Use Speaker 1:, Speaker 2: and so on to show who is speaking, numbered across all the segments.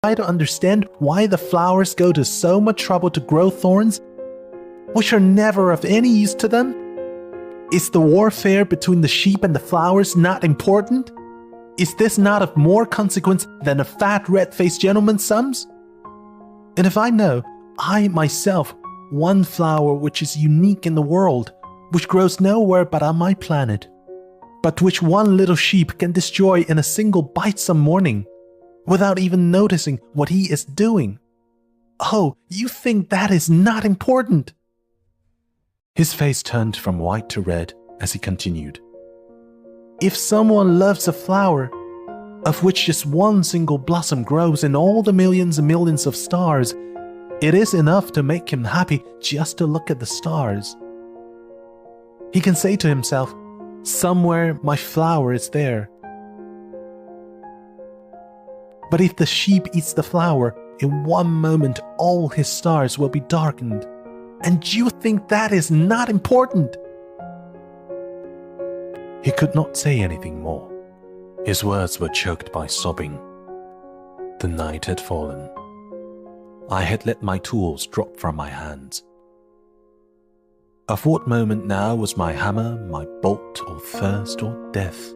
Speaker 1: try to understand why the flowers go to so much trouble to grow thorns, which are never of any use to them? Is the warfare between the sheep and the flowers not important? Is this not of more consequence than a fat red-faced gentleman's sums? And if I know, I myself, one flower which is unique in the world, which grows nowhere but on my planet, but which one little sheep can destroy in a single bite some morning, without even noticing what he is doing. Oh, you think that is not important? His face turned from white to red as he continued. If someone loves a flower, of which just one single blossom grows in all the millions and millions of stars, it is enough to make him happy just to look at the stars. He can say to himself, somewhere my flower is there. But if the sheep eats the flower, in one moment all his stars will be darkened. And you think that is not important? He could not say anything more. His words were choked by sobbing. The night had fallen. I had let my tools drop from my hands. Of what moment now was my hammer, my bolt, or thirst, or death?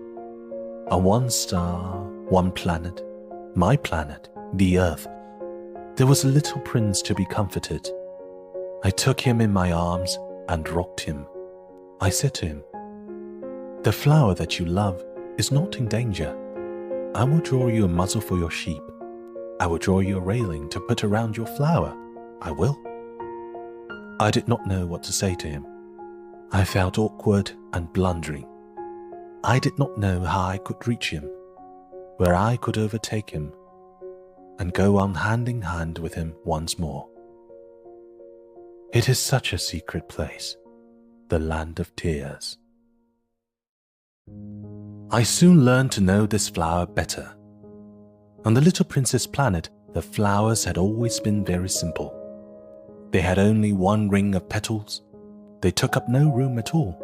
Speaker 1: On one star, one planet, my planet, the earth, there was a little prince to be comforted. I took him in my arms and rocked him. I said to him, the flower that you love is not in danger. I will draw you a muzzle for your sheep. I will draw you a railing to put around your flower. I will. I did not know what to say to him. I felt awkward and blundering. I did not know how I could reach him, where I could overtake him, and go on hand in hand with him once more. It is such a secret place, the land of tears. I soon learned to know this flower better. On the little prince's planet, the flowers had always been very simple. They had only one ring of petals. They took up no room at all.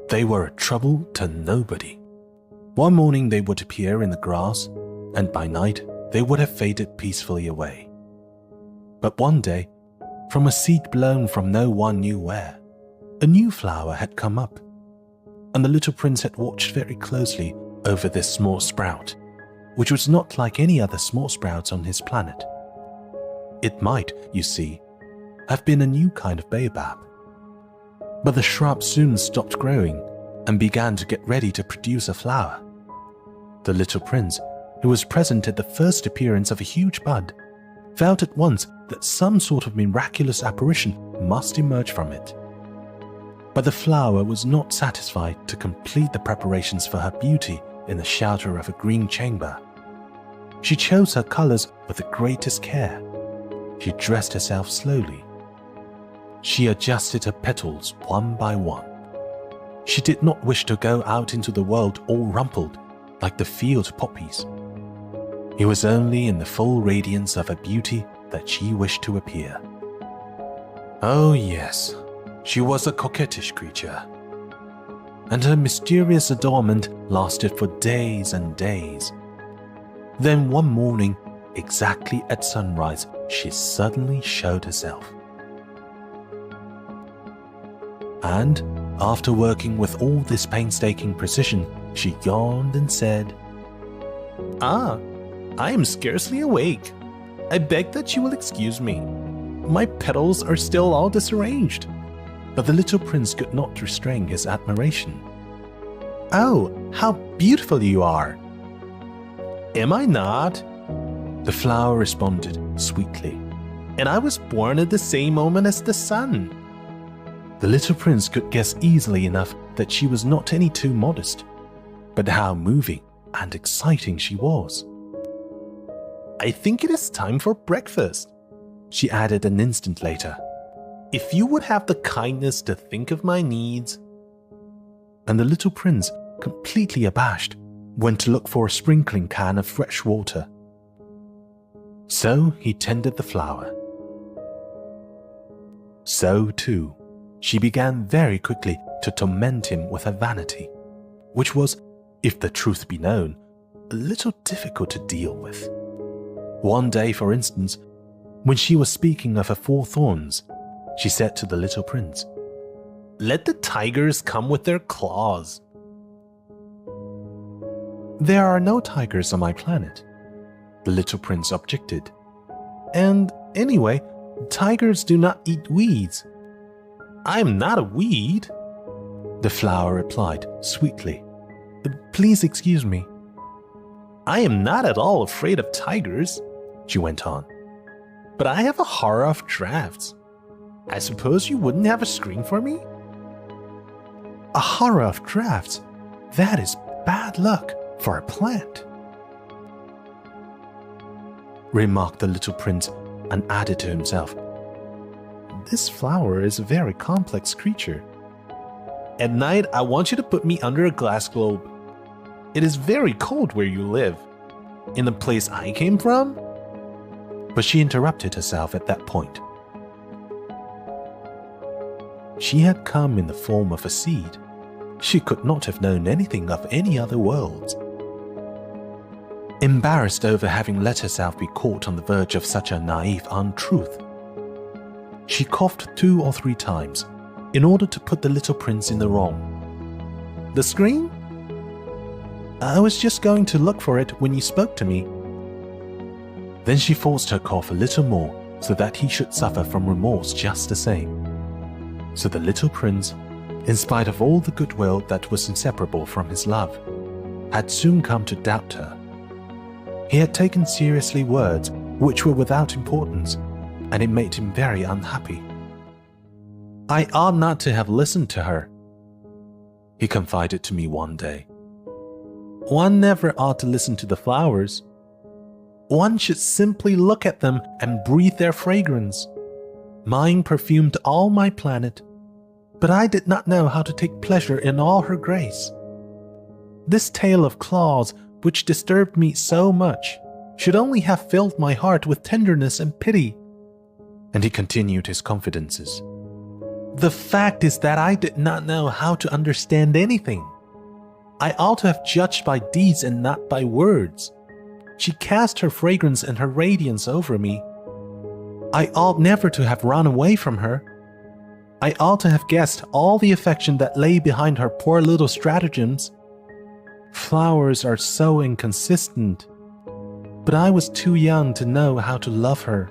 Speaker 1: They were a trouble to nobody. One morning they would appear in the grass, and by night they would have faded peacefully away. But one day, from a seed blown from no one knew where, a new flower had come up, and the little prince had watched very closely over this small sprout, which was not like any other small sprouts on his planet. It might, you see, have been a new kind of baobab. But the shrub soon stopped growing and began to get ready to produce a flower. The little prince, who was present at the first appearance of a huge bud, felt at once that some sort of miraculous apparition must emerge from it. But the flower was not satisfied to complete the preparations for her beauty in the shelter of a green chamber. She chose her colors with the greatest care. She dressed herself slowly. She adjusted her petals one by one. She did not wish to go out into the world all rumpled like the field poppies. It was only in the full radiance of her beauty that she wished to appear. Oh yes, she was a coquettish creature, and her mysterious adornment lasted for days and days. Then one morning, exactly at sunrise, she suddenly showed herself. And, after working with all this painstaking precision, she yawned and said, "Ah, I am scarcely awake. I beg that you will excuse me. My petals are still all disarranged." But the little prince could not restrain his admiration. "Oh, how beautiful you are!" "Am I not?" The flower responded sweetly. "And I was born at the same moment as the sun." The little prince could guess easily enough that she was not any too modest, but how moving and exciting she was. "I think it is time for breakfast," she added an instant later. "If you would have the kindness to think of my needs." And the little prince, completely abashed, went to look for a sprinkling can of fresh water. So he tended the flower. So, too, she began very quickly to torment him with her vanity, which was, if the truth be known, a little difficult to deal with. One day, for instance, when she was speaking of her 4 thorns, she said to the little prince, "Let the tigers come with their claws." "There are no tigers on my planet," the little prince objected. "And anyway, tigers do not eat weeds." "I am not a weed," the flower replied sweetly. "Please excuse me." "I am not at all afraid of tigers," she went on, "but I have a horror of drafts. I suppose you wouldn't have a screen for me?" "A horror of drafts? That is bad luck for a plant," remarked the little prince, and added to himself, "This flower is a very complex creature. At night, I want you to put me under a glass globe. It is very cold where you live. In the place I came from?" But she interrupted herself at that point. She had come in the form of a seed. She could not have known anything of any other worlds. Embarrassed over having let herself be caught on the verge of such a naive untruth, she coughed 2 or 3 times in order to put the little prince in the wrong. "The screen? I was just going to look for it when you spoke to me." Then she forced her cough a little more so that he should suffer from remorse just the same. So the little prince, in spite of all the goodwill that was inseparable from his love, had soon come to doubt her. He had taken seriously words which were without importance, and it made him very unhappy. "I ought not to have listened to her," he confided to me one day. "One never ought to listen to the flowers. One should simply look at them and breathe their fragrance. Mine perfumed all my planet, but I did not know how to take pleasure in all her grace. This tale of claws, which disturbed me so much, should only have filled my heart with tenderness and pity." And he continued his confidences. "The fact is that I did not know how to understand anything. I ought to have judged by deeds and not by words. She cast her fragrance and her radiance over me. I ought never to have run away from her. I ought to have guessed all the affection that lay behind her poor little stratagems. Flowers are so inconsistent, but I was too young to know how to love her.